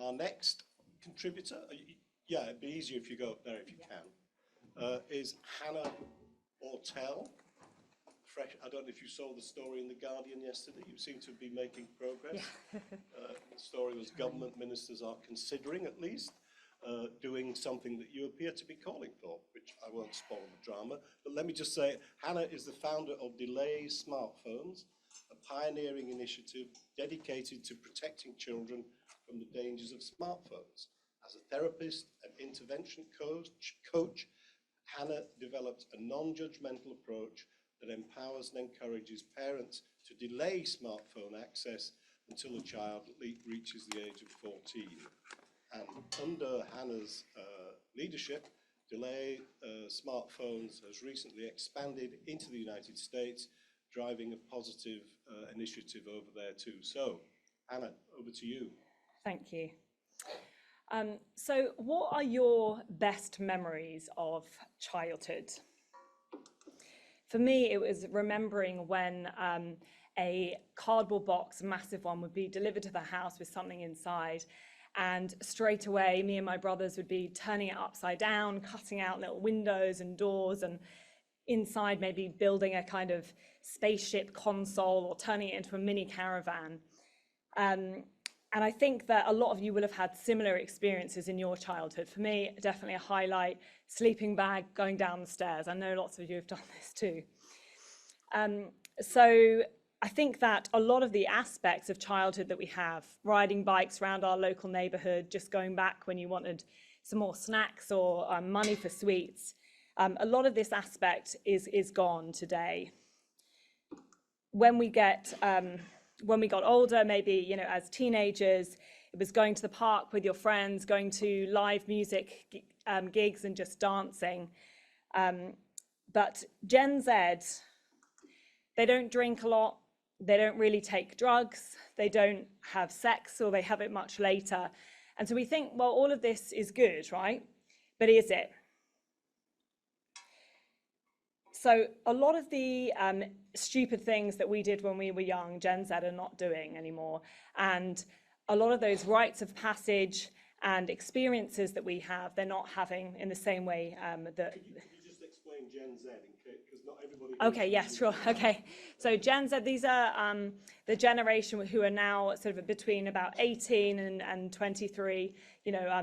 Our next contributor, yeah, it'd be easier if you go up there if you can, is Hannah Oertel. Fresh. I don't know if you saw the story in The Guardian yesterday. You seem to be making progress. Yeah. The story was government ministers are considering, at least, doing something that you appear to be calling for, which I won't spoil the drama. But let me just say, Hannah is the founder of Delay Smartphones, a pioneering initiative dedicated to protecting children from the dangers of smartphones. As a therapist and intervention coach, Hannah developed a non-judgmental approach that empowers and encourages parents to delay smartphone access until a child reaches the age of 14. And under Hannah's leadership, Delay Smartphones has recently expanded into the United States, driving a positive initiative over there too. So, Hannah, over to you. Thank you. So what are your best memories of childhood? For me, it was remembering when a cardboard box, a massive one, would be delivered to the house with something inside. And straight away, me and my brothers would be turning it upside down, cutting out little windows and doors, and inside maybe building a kind of spaceship console or turning it into a mini caravan. And I think that a lot of you will have had similar experiences in your childhood. For me, definitely a highlight, sleeping bag, going down the stairs. I know lots of you have done this too. So I think that a lot of the aspects of childhood that we have, riding bikes around our local neighborhood, just going back when you wanted some more snacks or money for sweets, a lot of this aspect is gone today. When we got older, maybe, as teenagers, it was going to the park with your friends, going to live music gigs and just dancing. But Gen Z, they don't drink a lot. They don't really take drugs. They don't have sex, or they have it much later. And so we think, well, all of this is good, right? But is it? So a lot of the stupid things that we did when we were young, Gen Z are not doing anymore. And a lot of those rites of passage and experiences that we have, they're not having in the same way that... Could you just explain Gen Z, because not everybody... Okay, yes, sure, okay. So Gen Z, these are the generation who are now sort of between about 18 and 23,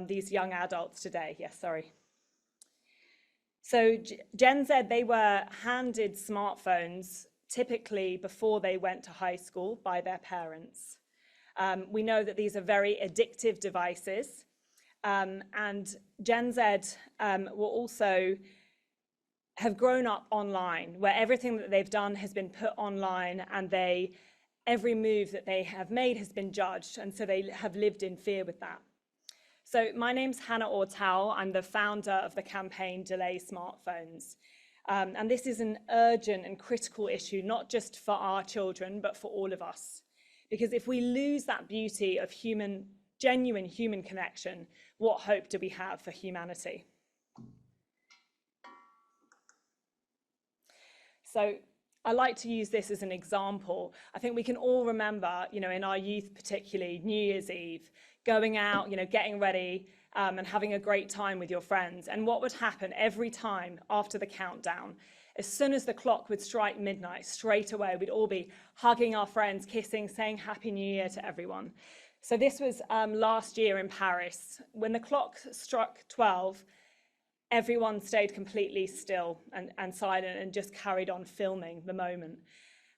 these young adults today. Yes, sorry. So Gen Z, they were handed smartphones typically before they went to high school by their parents. We know that these are very addictive devices. And Gen Z will also have grown up online, where everything that they've done has been put online, and every move that they have made has been judged. And so they have lived in fear with that. So my name's Hannah Oertel. I'm the founder of the campaign Delay Smartphones. And this is an urgent and critical issue, not just for our children, but for all of us. Because if we lose that beauty of genuine human connection, what hope do we have for humanity? So I like to use this as an example. I think we can all remember, in our youth particularly, New Year's Eve, going out, getting ready and having a great time with your friends. And what would happen every time after the countdown, as soon as the clock would strike midnight, straight away, we'd all be hugging our friends, kissing, saying Happy New Year to everyone. So this was last year in Paris. When the clock struck 12, everyone stayed completely still and silent and just carried on filming the moment.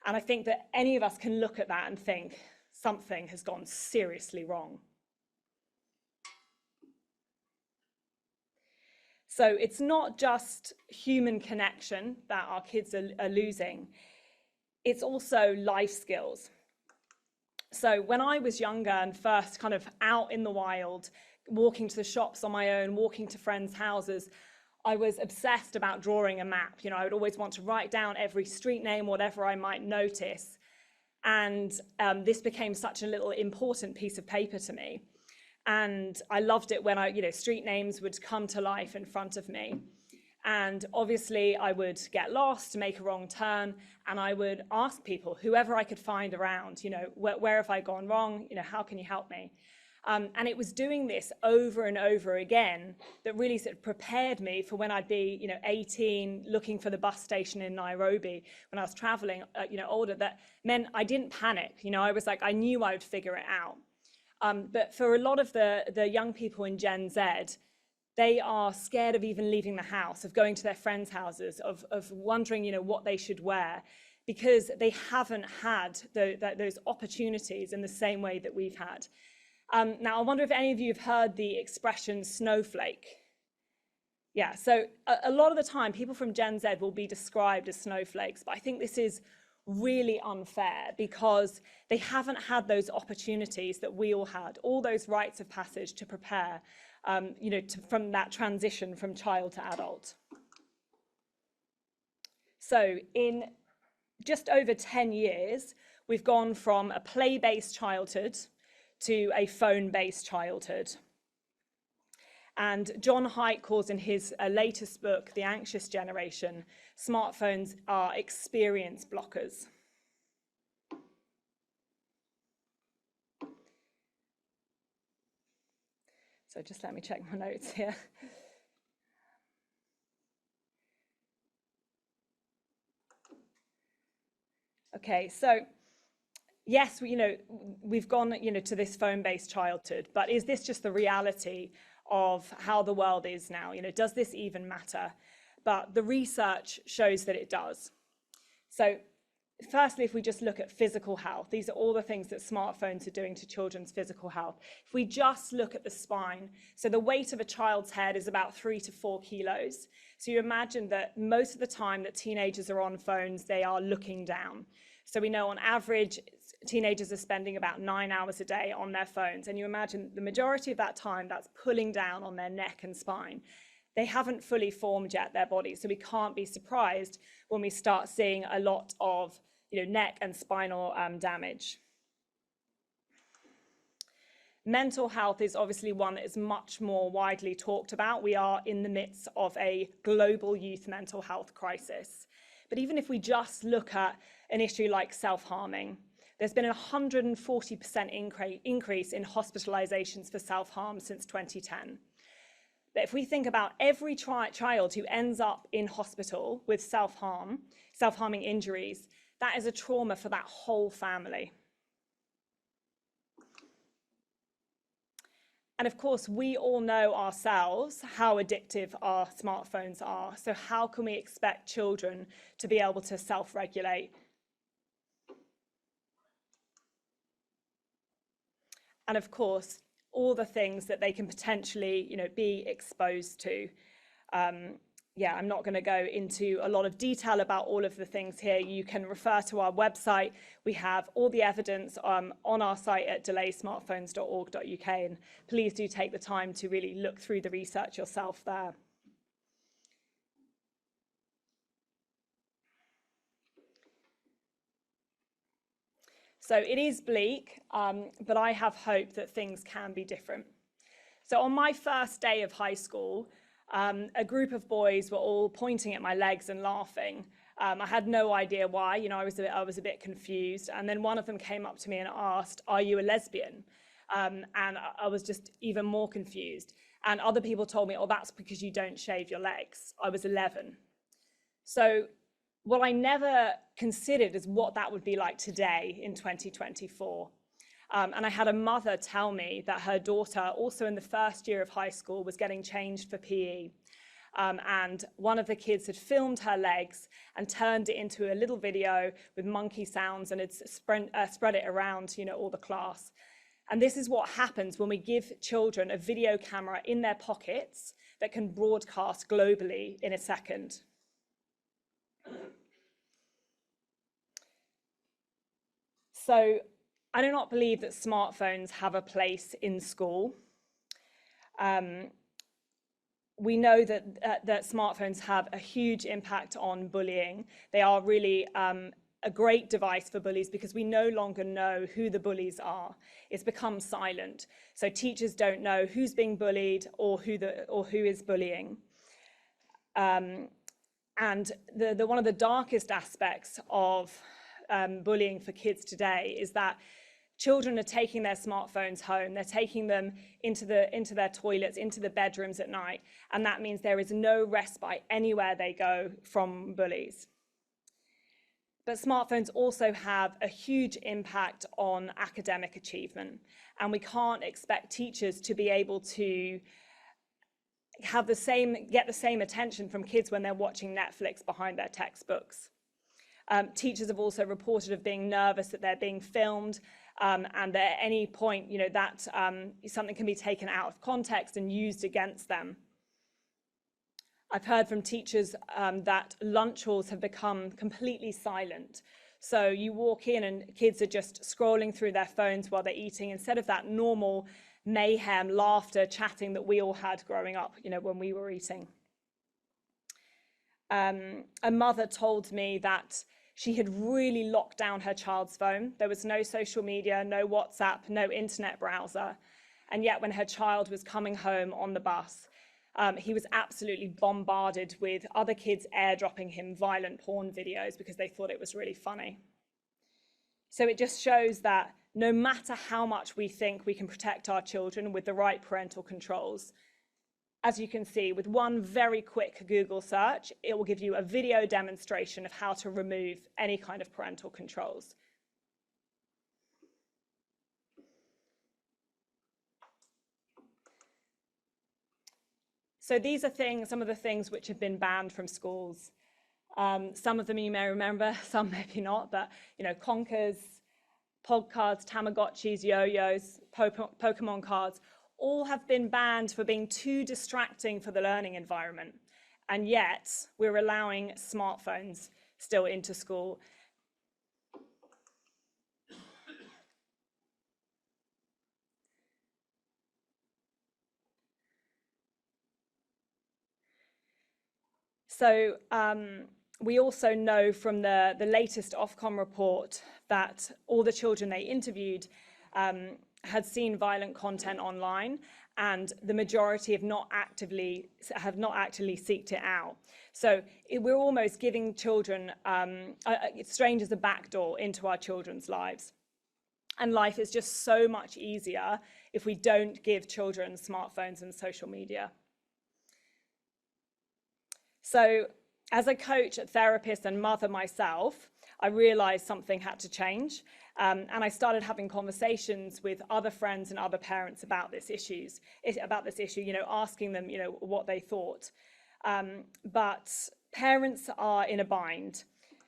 And I think that any of us can look at that and think something has gone seriously wrong. So it's not just human connection that our kids are losing. It's also life skills. So when I was younger and first kind of out in the wild, walking to the shops on my own, walking to friends' houses, I was obsessed about drawing a map. I would always want to write down every street name, whatever I might notice. And this became such a little important piece of paper to me. And I loved it when street names would come to life in front of me. And obviously I would get lost, make a wrong turn, and I would ask people, whoever I could find around, where have I gone wrong? How can you help me? And it was doing this over and over again that really sort of prepared me for when I'd be, 18, looking for the bus station in Nairobi when I was traveling, older. That meant I didn't panic. I was like, I knew I would figure it out. But for a lot of the young people in Gen Z, they are scared of even leaving the house, of going to their friends' houses, of wondering, what they should wear, because they haven't had those opportunities in the same way that we've had. Now, I wonder if any of you have heard the expression snowflake. Yeah, so a lot of the time, people from Gen Z will be described as snowflakes, but I think this is really unfair because they haven't had those opportunities that we all had, all those rites of passage to prepare, from that transition from child to adult. So in just over 10 years, we've gone from a play-based childhood to a phone-based childhood. And John Haidt calls in his latest book, The Anxious Generation, smartphones are experience blockers. So just let me check my notes here. Okay, so yes, we've gone, to this phone-based childhood, but is this just the reality of how the world is now? Does this even matter? But the research shows that it does. So firstly, if we just look at physical health, these are all the things that smartphones are doing to children's physical health. If we just look at the spine, so the weight of a child's head is about 3 to 4 kilos. So you imagine that most of the time that teenagers are on phones, they are looking down. So we know on average, teenagers are spending about 9 hours a day on their phones. And you imagine the majority of that time, that's pulling down on their neck and spine. They haven't fully formed yet, their bodies. So we can't be surprised when we start seeing a lot of neck and spinal damage. Mental health is obviously one that is much more widely talked about. We are in the midst of a global youth mental health crisis. But even if we just look at an issue like self-harming, there's been a 140% increase in hospitalizations for self-harm since 2010. But if we think about every child who ends up in hospital with self-harming injuries, that is a trauma for that whole family. And of course, we all know ourselves how addictive our smartphones are. So how can we expect children to be able to self-regulate? And of course, all the things that they can potentially, be exposed to. I'm not going to go into a lot of detail about all of the things here. You can refer to our website. We have all the evidence on our site at delaysmartphones.org.uk, and please do take the time to really look through the research yourself there. So it is bleak, but I have hope that things can be different. So on my first day of high school, a group of boys were all pointing at my legs and laughing. I had no idea why, I was a bit confused. And then one of them came up to me and asked, "Are you a lesbian?" And I was just even more confused. And other people told me, "Oh, that's because you don't shave your legs." I was 11. So what I never considered is what that would be like today in 2024. And I had a mother tell me that her daughter, also in the first year of high school, was getting changed for PE. And one of the kids had filmed her legs and turned it into a little video with monkey sounds and had spread it around, all the class. And this is what happens when we give children a video camera in their pockets that can broadcast globally in a second. So I do not believe that smartphones have a place in school. We know that smartphones have a huge impact on bullying. They are really a great device for bullies because we no longer know who the bullies are. It's become silent. So teachers don't know who's being bullied or who is bullying. And one of the darkest aspects of bullying for kids today is that Children are taking their smartphones home. They're taking them into their toilets, into the bedrooms at night. And that means there is no respite anywhere they go from bullies. But smartphones also have a huge impact on academic achievement. And we can't expect teachers to be able to get the same attention from kids when they're watching Netflix behind their textbooks. Teachers have also reported of being nervous that they're being filmed, and that at any point, that something can be taken out of context and used against them. I've heard from teachers that lunch halls have become completely silent. So you walk in and kids are just scrolling through their phones while they're eating, instead of that normal mayhem, laughter, chatting that we all had growing up, when we were eating. A mother told me that she had really locked down her child's phone. There was no social media, no WhatsApp, no internet browser. And yet when her child was coming home on the bus, he was absolutely bombarded with other kids airdropping him violent porn videos because they thought it was really funny. So it just shows that no matter how much we think we can protect our children with the right parental controls, as you can see, with one very quick Google search, it will give you a video demonstration of how to remove any kind of parental controls. So these are some of the things which have been banned from schools. Some of them you may remember, some maybe not, but conkers, POG cards, Tamagotchis, yo-yos, Pokemon cards, all have been banned for being too distracting for the learning environment. And yet, we're allowing smartphones still into school. So we also know from the latest Ofcom report that all the children they interviewed had seen violent content online, and the majority have not actually seeked it out. So we're almost giving children, strangers, a backdoor into our children's lives. And life is just so much easier if we don't give children smartphones and social media. So as a coach, therapist, and mother myself, I realized something had to change. And I started having conversations with other friends and other parents about this issue, asking them, what they thought. But parents are in a bind.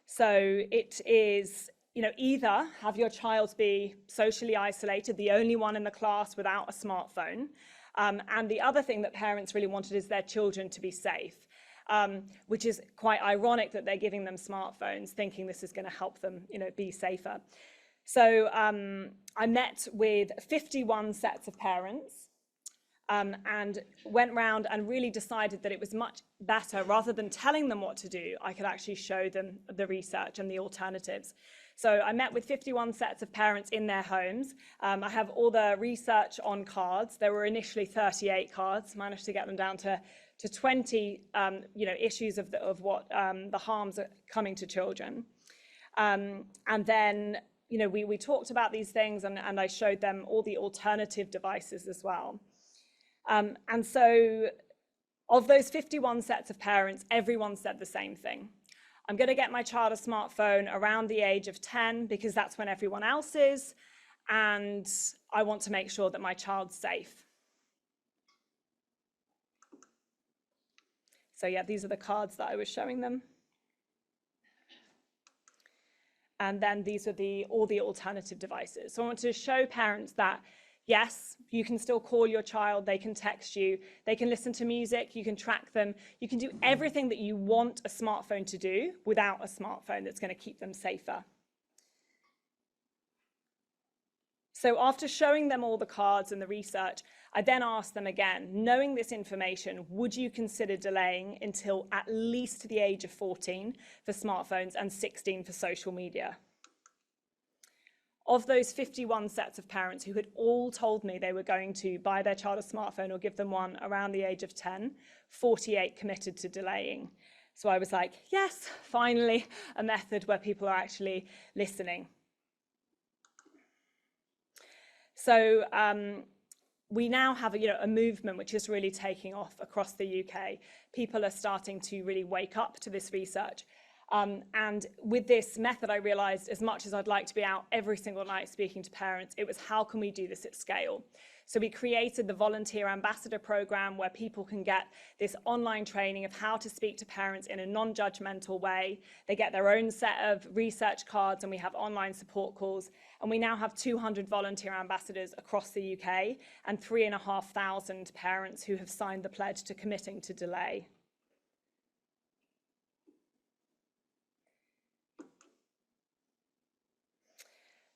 So it is, either have your child be socially isolated, the only one in the class without a smartphone. And the other thing that parents really wanted is their children to be safe. Which is quite ironic that they're giving them smartphones, thinking this is going to help them, be safer. So I met with 51 sets of parents and went round and really decided that it was much better, rather than telling them what to do, I could actually show them the research and the alternatives. So I met with 51 sets of parents in their homes. I have all the research on cards. There were initially 38 cards, managed to get them down to 20 issues of what the harms are coming to children. And then we talked about these things, and I showed them all the alternative devices as well. And so of those 51 sets of parents, everyone said the same thing. I'm going to get my child a smartphone around the age of 10 because that's when everyone else is, and I want to make sure that my child's safe. So yeah, these are the cards that I was showing them. And then these are all the alternative devices. So I want to show parents that, yes, you can still call your child, they can text you, they can listen to music, you can track them, you can do everything that you want a smartphone to do without a smartphone that's going to keep them safer. So after showing them all the cards and the research, I then asked them again, knowing this information, would you consider delaying until at least the age of 14 for smartphones and 16 for social media? Of those 51 sets of parents who had all told me they were going to buy their child a smartphone or give them one around the age of 10, 48 committed to delaying. So I was like, yes, finally, a method where people are actually listening. So we now have a movement which is really taking off across the UK. People are starting to really wake up to this research. And with this method, I realized as much as I'd like to be out every single night speaking to parents, it was how can we do this at scale? So we created the Volunteer Ambassador Program where people can get this online training of how to speak to parents in a non-judgmental way. They get their own set of research cards and we have online support calls. And we now have 200 volunteer ambassadors across the UK and 3,500 parents who have signed the pledge to committing to delay.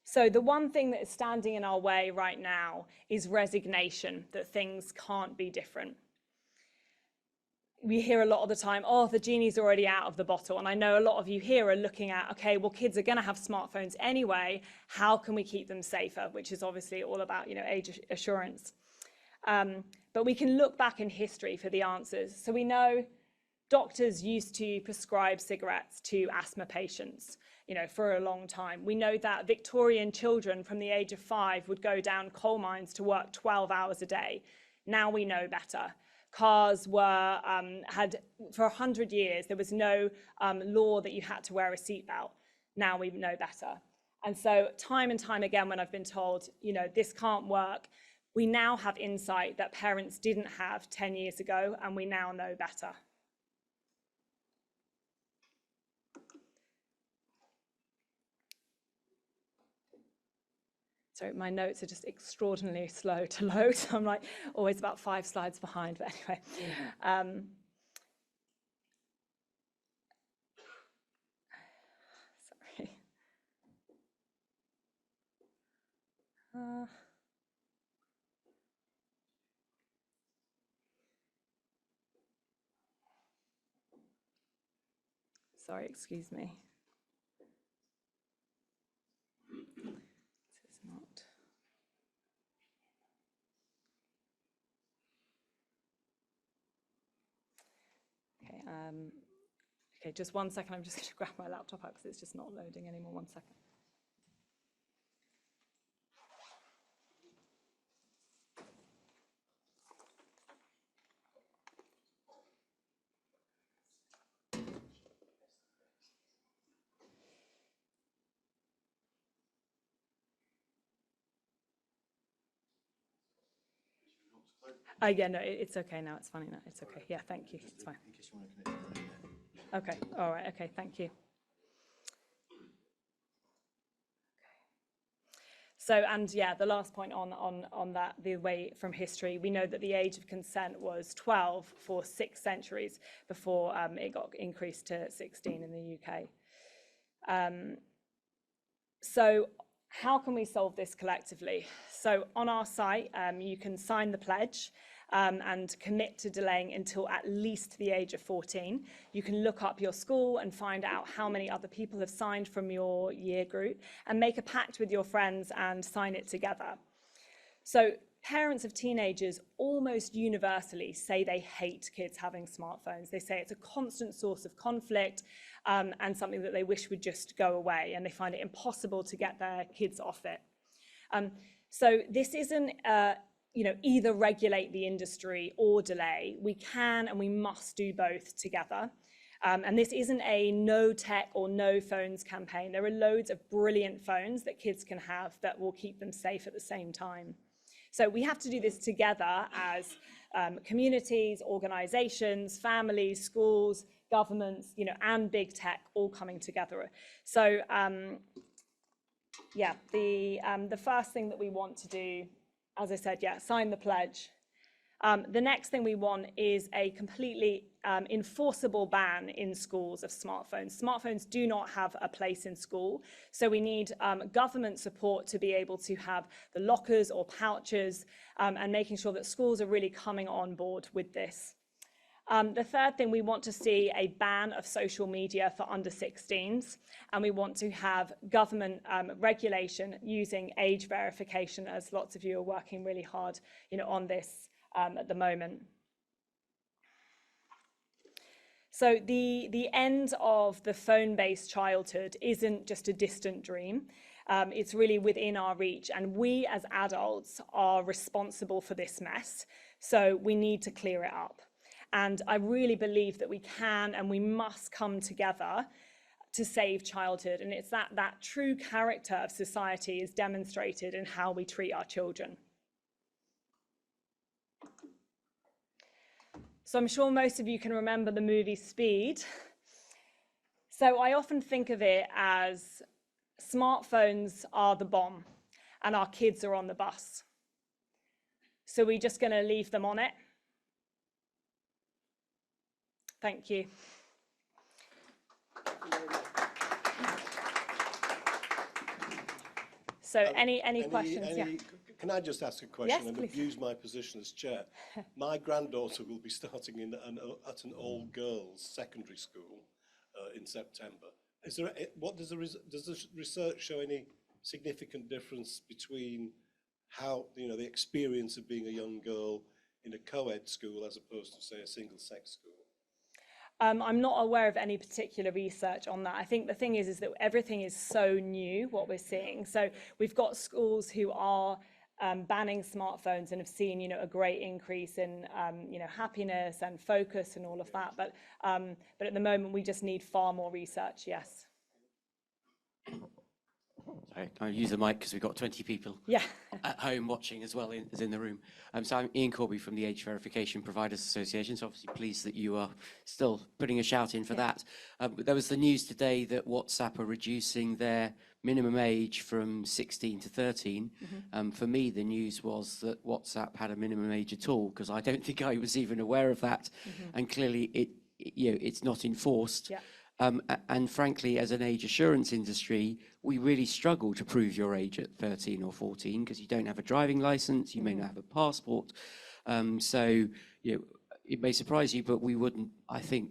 So the one thing that is standing in our way right now is resignation, that things can't be different. We hear a lot of the time, oh, the genie's already out of the bottle. And I know a lot of you here are looking at, okay, well, kids are going to have smartphones anyway. How can we keep them safer? Which is obviously all about, age assurance. But we can look back in history for the answers. So we know doctors used to prescribe cigarettes to asthma patients, for a long time. We know that Victorian children from the age of 5 would go down coal mines to work 12 hours a day. Now we know better. Cars were, for 100 years, there was no law that you had to wear a seatbelt. Now we know better. And so time and time again, when I've been told, this can't work, we now have insight that parents didn't have 10 years ago, and we now know better. So my notes are just extraordinarily slow to load. So I'm like always about 5 slides behind, but anyway. Sorry. Sorry, excuse me. This is not. Okay, okay, just 1 second. I'm just going to grab my laptop out because it's just not loading anymore. 1 second. Yeah, no, it's okay now. It's funny now. It's okay. Yeah, thank you. It's fine. Okay. All right. Okay. Thank you. So, and yeah, the last point on that, the way from history, we know that the age of consent was 12 for 6 centuries before it got increased to 16 in the UK. So how can we solve this collectively? So on our site, you can sign the pledge and commit to delaying until at least the age of 14. You can look up your school and find out how many other people have signed from your year group and make a pact with your friends and sign it together. So parents of teenagers almost universally say they hate kids having smartphones. They say it's a constant source of conflict and something that they wish would just go away, and they find it impossible to get their kids off it. So this isn't either regulate the industry or delay. We can and we must do both together. And this isn't a no tech or no phones campaign. There are loads of brilliant phones that kids can have that will keep them safe at the same time. So we have to do this together as communities, organizations, families, schools, governments, and big tech all coming together. So yeah, the first thing that we want to do, as I said, sign the pledge. The next thing we want is a completely enforceable ban in schools of smartphones. Smartphones do not have a place in school, so we need government support to be able to have the lockers or pouches and making sure that schools are really coming on board with this. The third thing, we want to see a ban of social media for under 16s, and we want to have government regulation using age verification, as lots of you are working really hard on this at the moment. So the end of the phone-based childhood isn't just a distant dream. It's really within our reach, and we as adults are responsible for this mess, so we need to clear it up. And I really believe that we can and we must come together to save childhood, and it's that true character of society is demonstrated in how we treat our children. So I'm sure most of you can remember the movie Speed. So I often think of it as smartphones are the bomb and our kids are on the bus. So we're just going to leave them on it. Thank you. So any questions? Yeah. Can I just ask a question Yes, and please. abuse my position as chair? My granddaughter will be starting at an all-girls secondary school in September. Is there does the research show any significant difference between how the experience of being a young girl in a co-ed school as opposed to, say, a single-sex school? I'm not aware of any particular research on that. I think the thing is that everything is so new, what we're seeing. So we've got schools who are banning smartphones and have seen, a great increase in, happiness and focus and all of that. But at the moment, we just need far more research, yes. Sorry, I'll use the mic because we've got 20 people at home watching as well as in the room. So I'm Ian Corby from the Age Verification Providers Association, so obviously pleased that you are still putting a shout in for that. There was the news today that WhatsApp are reducing their minimum age from 16 to 13. For me, the news was that WhatsApp had a minimum age at all, because I don't think I was even aware of that. And clearly it's not enforced. And frankly, as an age assurance industry, we really struggle to prove your age at 13 or 14 because you don't have a driving license, you may not have a passport. So it may surprise you, but we wouldn't, I think,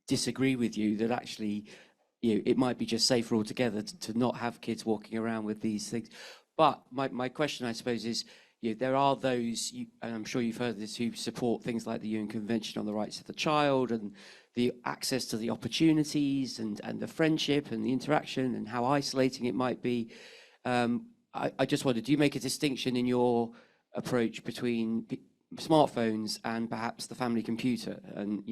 disagree with you that actually it might be just safer altogether to not have kids walking around with these things. But my question, I suppose, is there are those, and I'm sure you've heard this, who support things like the UN Convention on the Rights of the Child and the access to the opportunities and the friendship and the interaction and how isolating it might be. I just wondered, do you make a distinction in your approach between smartphones and perhaps the family computer, and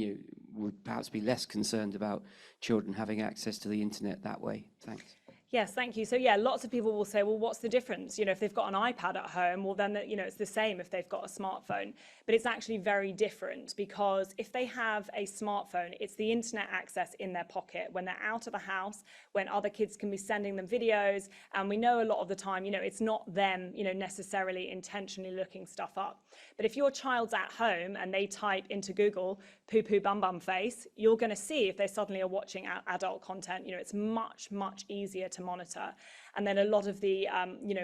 would perhaps be less concerned about children having access to the internet that way? Thanks. Yes, thank you. So lots of people will say, well, what's the difference? If they've got an iPad at home, well, then, it's the same if they've got a smartphone. But it's actually very different, because if they have a smartphone, it's the internet access in their pocket when they're out of the house, when other kids can be sending them videos. And we know a lot of the time, it's not them, necessarily intentionally looking stuff up. But if your child's at home and they type into Google, poo poo bum bum face, you're going to see if they suddenly are watching adult content. It's much, much easier to monitor. And then a lot of the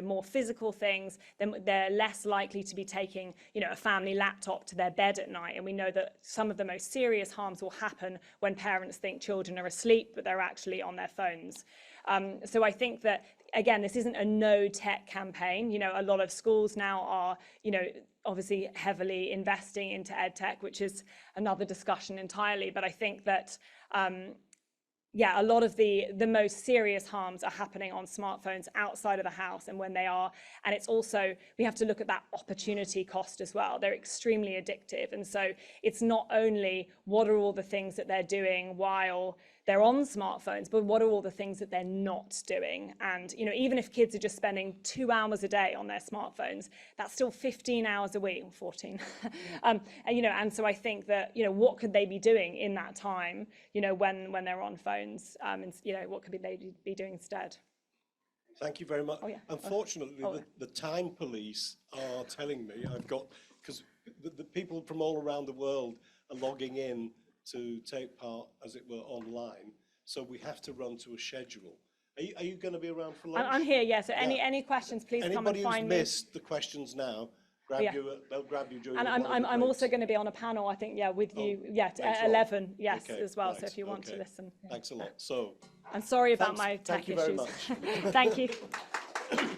more physical things, then they're less likely to be taking a family laptop to their bed at night. And we know that some of the most serious harms will happen when parents think children are asleep, but they're actually on their phones. So I think that, again, this isn't a no tech campaign. A lot of schools now are obviously heavily investing into ed tech, which is another discussion entirely. But I think that a lot of the most serious harms are happening on smartphones outside of the house, and when they are. And it's also, we have to look at that opportunity cost as well. They're extremely addictive. And so it's not only what are all the things that they're doing while they're on smartphones, but what are all the things that they're not doing? And, even if kids are just spending 2 hours a day on their smartphones, that's still 15 hours a week, or 14. And so I think that, what could they be doing in that time, when they're on phones, and, what could they be doing instead? Thank you very much. Oh, yeah. Unfortunately, the time police are telling me because the people from all around the world are logging in to take part, as it were, online. So we have to run to a schedule. Are you going to be around for lunch? I'm here, yeah. So any questions, please come and find me. Anybody who's missed the questions now, they'll grab you during. And I'm also going to be on a panel, I think, with you, at 11, as well. Right, so if you want to listen. Thanks a lot. So. I'm sorry about my tech issues. Thank you very much. Thank you.